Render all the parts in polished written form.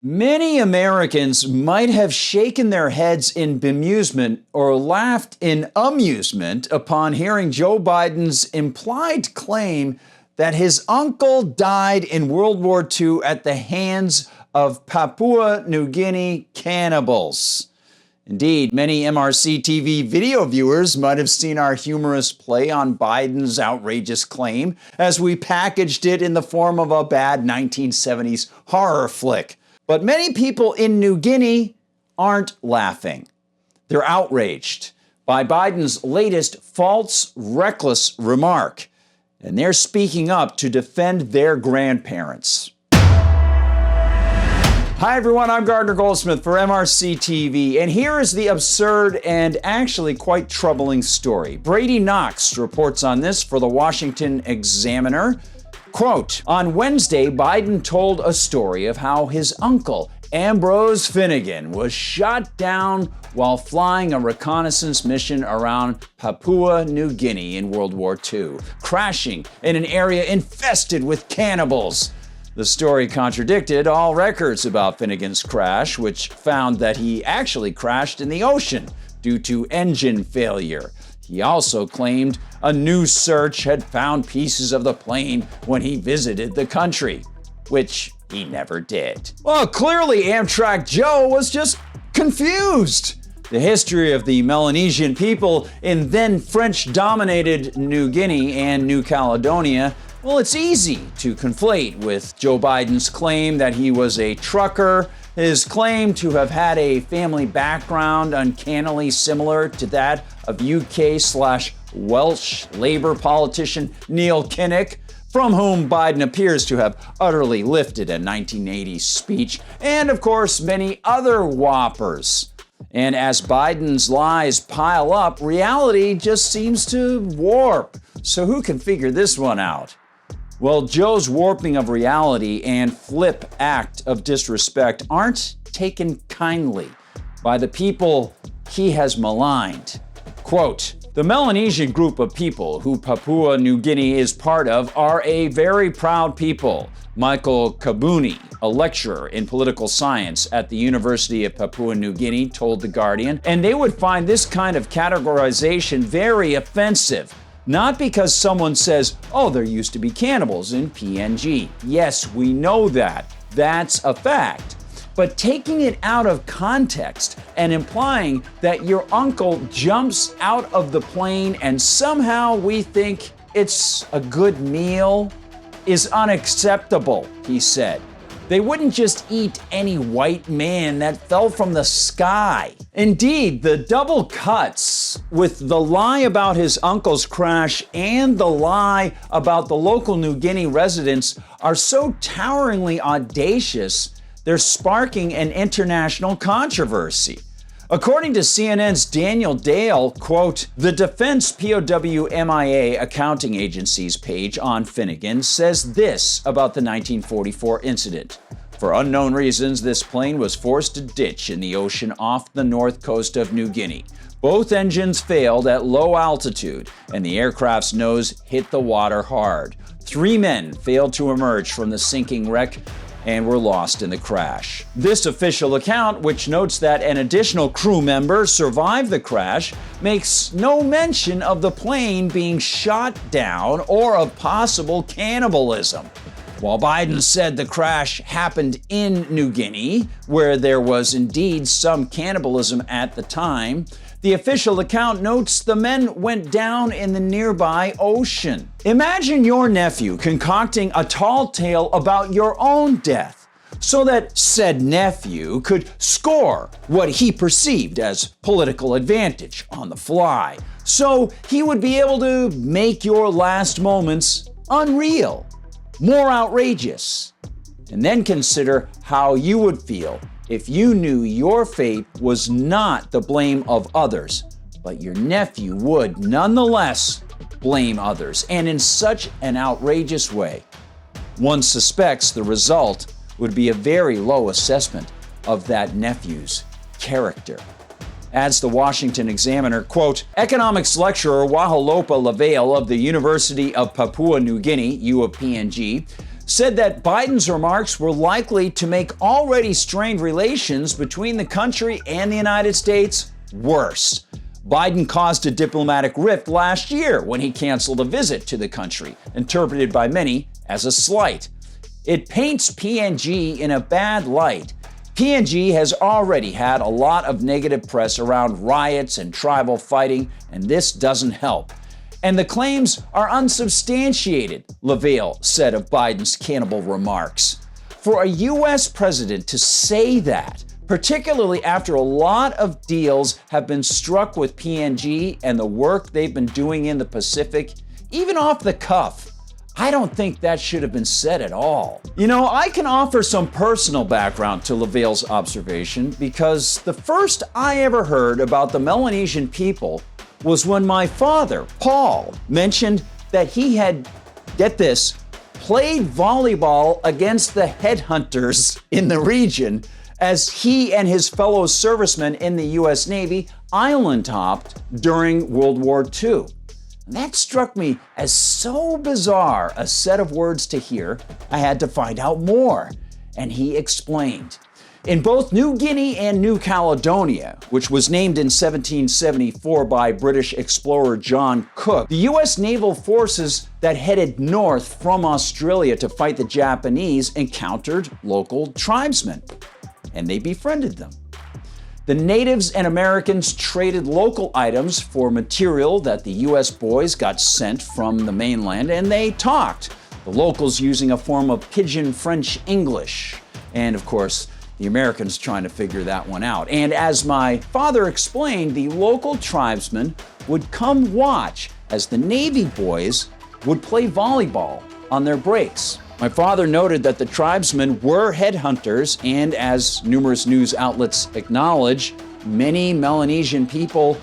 Many Americans might have shaken their heads in bemusement or laughed in amusement upon hearing Joe Biden's implied claim that his uncle died in World War II at the hands of Papua New Guinea cannibals. Indeed, many MRC-TV video viewers might have seen our humorous play on Biden's outrageous claim as we packaged it in the form of a bad 1970s horror flick. But many people in New Guinea aren't laughing. They're outraged by Biden's latest false, reckless remark, and they're speaking up to defend their grandparents. Hi everyone, I'm Gardner Goldsmith for MRC-TV, and here is the absurd and actually quite troubling story. Brady Knox reports on this for the Washington Examiner. Quote, on Wednesday, Biden told a story of how his uncle, Ambrose Finnegan, was shot down while flying a reconnaissance mission around Papua New Guinea in World War II, crashing in an area infested with cannibals. The story contradicted all records about Finnegan's crash, which found that he actually crashed in the ocean due to engine failure. He also claimed a new search had found pieces of the plane when he visited the country, which he never did. Well, clearly Amtrak Joe was just confused. The history of the Melanesian people in then French-dominated New Guinea and New Caledonia, well, it's easy to conflate with Joe Biden's claim that he was a trucker, his claim to have had a family background uncannily similar to that of UK/Welsh Labour politician Neil Kinnock, from whom Biden appears to have utterly lifted a 1980s speech, and of course many other whoppers. And as Biden's lies pile up, reality just seems to warp. So who can figure this one out? Well, Joe's warping of reality and flip act of disrespect aren't taken kindly by the people he has maligned. Quote, the Melanesian group of people who Papua New Guinea is part of are a very proud people, Michael Kabuni, a lecturer in political science at the University of Papua New Guinea, told The Guardian, and they would find this kind of categorization very offensive. Not because someone says, oh, there used to be cannibals in PNG. Yes, we know that. That's a fact. But taking it out of context and implying that your uncle jumps out of the plane and somehow we think it's a good meal is unacceptable, he said. They wouldn't just eat any white man that fell from the sky. Indeed, the double cuts with the lie about his uncle's crash and the lie about the local New Guinea residents are so toweringly audacious, they're sparking an international controversy. According to CNN's Daniel Dale, quote, the Defense POW MIA Accounting Agency's page on Finnegan says this about the 1944 incident. For unknown reasons, this plane was forced to ditch in the ocean off the north coast of New Guinea. Both engines failed at low altitude, and the aircraft's nose hit the water hard. 3 men failed to emerge from the sinking wreck and were lost in the crash. This official account, which notes that an additional crew member survived the crash, makes no mention of the plane being shot down or of possible cannibalism. While Biden said the crash happened in New Guinea, where there was indeed some cannibalism at the time, the official account notes the men went down in the nearby ocean. Imagine your nephew concocting a tall tale about your own death so that said nephew could score what he perceived as political advantage on the fly. So he would be able to make your last moments unreal, more outrageous. And then consider how you would feel if you knew your fate was not the blame of others, but your nephew would nonetheless blame others, and in such an outrageous way. One suspects the result would be a very low assessment of that nephew's character. Adds the Washington Examiner, quote, economics lecturer Wahalopa Lavale of the University of Papua New Guinea, U of PNG, said that Biden's remarks were likely to make already strained relations between the country and the United States worse. Biden caused a diplomatic rift last year when he canceled a visit to the country, interpreted by many as a slight. It paints PNG in a bad light. PNG has already had a lot of negative press around riots and tribal fighting, and this doesn't help. And the claims are unsubstantiated, LaValle said of Biden's cannibal remarks. For a U.S. president to say that, particularly after a lot of deals have been struck with PNG and the work they've been doing in the Pacific, even off the cuff, I don't think that should have been said at all. You know, I can offer some personal background to LaValle's observation because the first I ever heard about the Melanesian people was when my father, Paul, mentioned that he had, get this, played volleyball against the headhunters in the region as he and his fellow servicemen in the U.S. Navy island hopped during World War II. That struck me as so bizarre a set of words to hear, I had to find out more. And he explained. In both New Guinea and New Caledonia, which was named in 1774 by British explorer John Cook, the U.S. naval forces that headed north from Australia to fight the Japanese encountered local tribesmen, and they befriended them. The natives and Americans traded local items for material that the U.S. boys got sent from the mainland, and they talked, the locals using a form of pidgin French English. And of course, the Americans trying to figure that one out. And as my father explained, the local tribesmen would come watch as the Navy boys would play volleyball on their breaks. My father noted that the tribesmen were headhunters, and as numerous news outlets acknowledge, many Melanesian people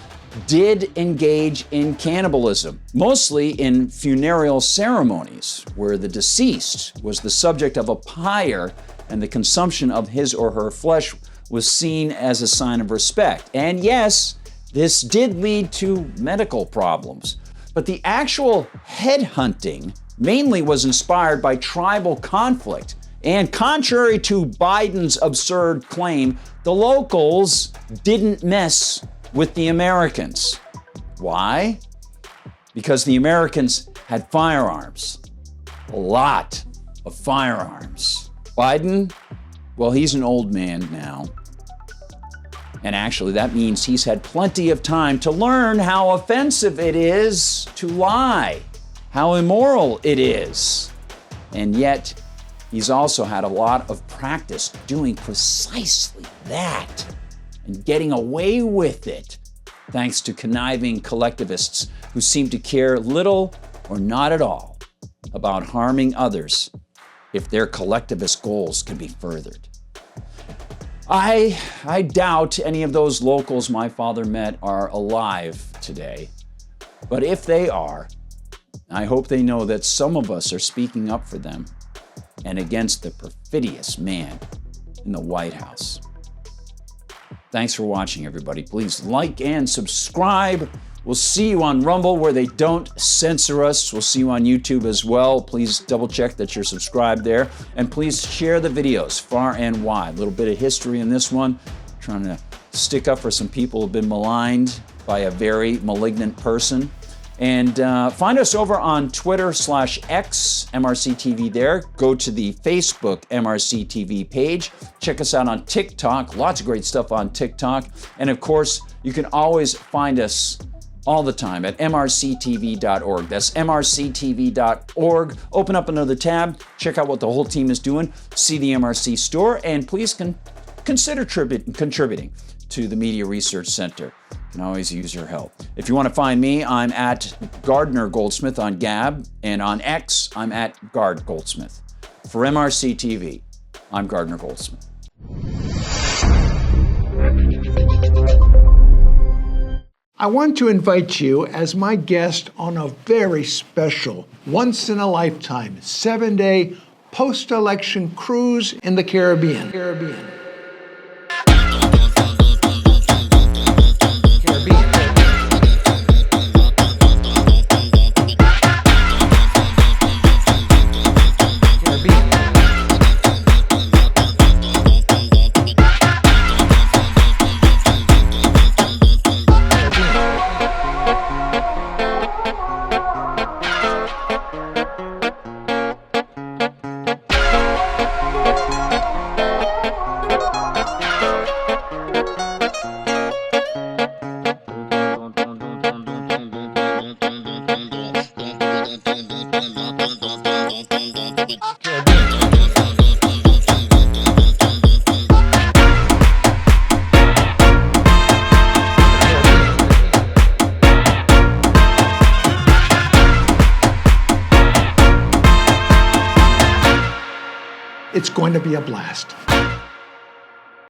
did engage in cannibalism, mostly in funereal ceremonies, where the deceased was the subject of a pyre and the consumption of his or her flesh was seen as a sign of respect. And yes, this did lead to medical problems. But the actual headhunting mainly was inspired by tribal conflict. And contrary to Biden's absurd claim, the locals didn't mess with the Americans. Why? Because the Americans had firearms. A lot of firearms. Biden, well, he's an old man now. And actually, that means he's had plenty of time to learn how offensive it is to lie, how immoral it is. And yet, he's also had a lot of practice doing precisely that and getting away with it, thanks to conniving collectivists who seem to care little or not at all about harming others if their collectivist goals can be furthered. I doubt any of those locals my father met are alive today. But if they are, I hope they know that some of us are speaking up for them and against the perfidious man in the White House. Thanks for watching, everybody. Please like and subscribe. We'll see you on Rumble, where they don't censor us. We'll see you on YouTube as well. Please double check that you're subscribed there. And please share the videos far and wide. A little bit of history in this one. Trying to stick up for some people who've been maligned by a very malignant person. And find us over on Twitter/X, MRCTV there. Go to the Facebook MRCTV page. Check us out on TikTok. Lots of great stuff on TikTok. And of course, you can always find us all the time at MRCTV.org. That's MRCTV.org. Open up another tab, check out what the whole team is doing, see the MRC Store, and please consider contributing to the Media Research Center. You can always use your help. If you want to find me, I'm at Gardner Goldsmith on Gab, and on X, I'm at Gard Goldsmith. For MRCTV, I'm Gardner Goldsmith. I want to invite you as my guest on a very special, once-in-a-lifetime, 7-day post-election cruise in the Caribbean. Caribbean. It's going to be a blast.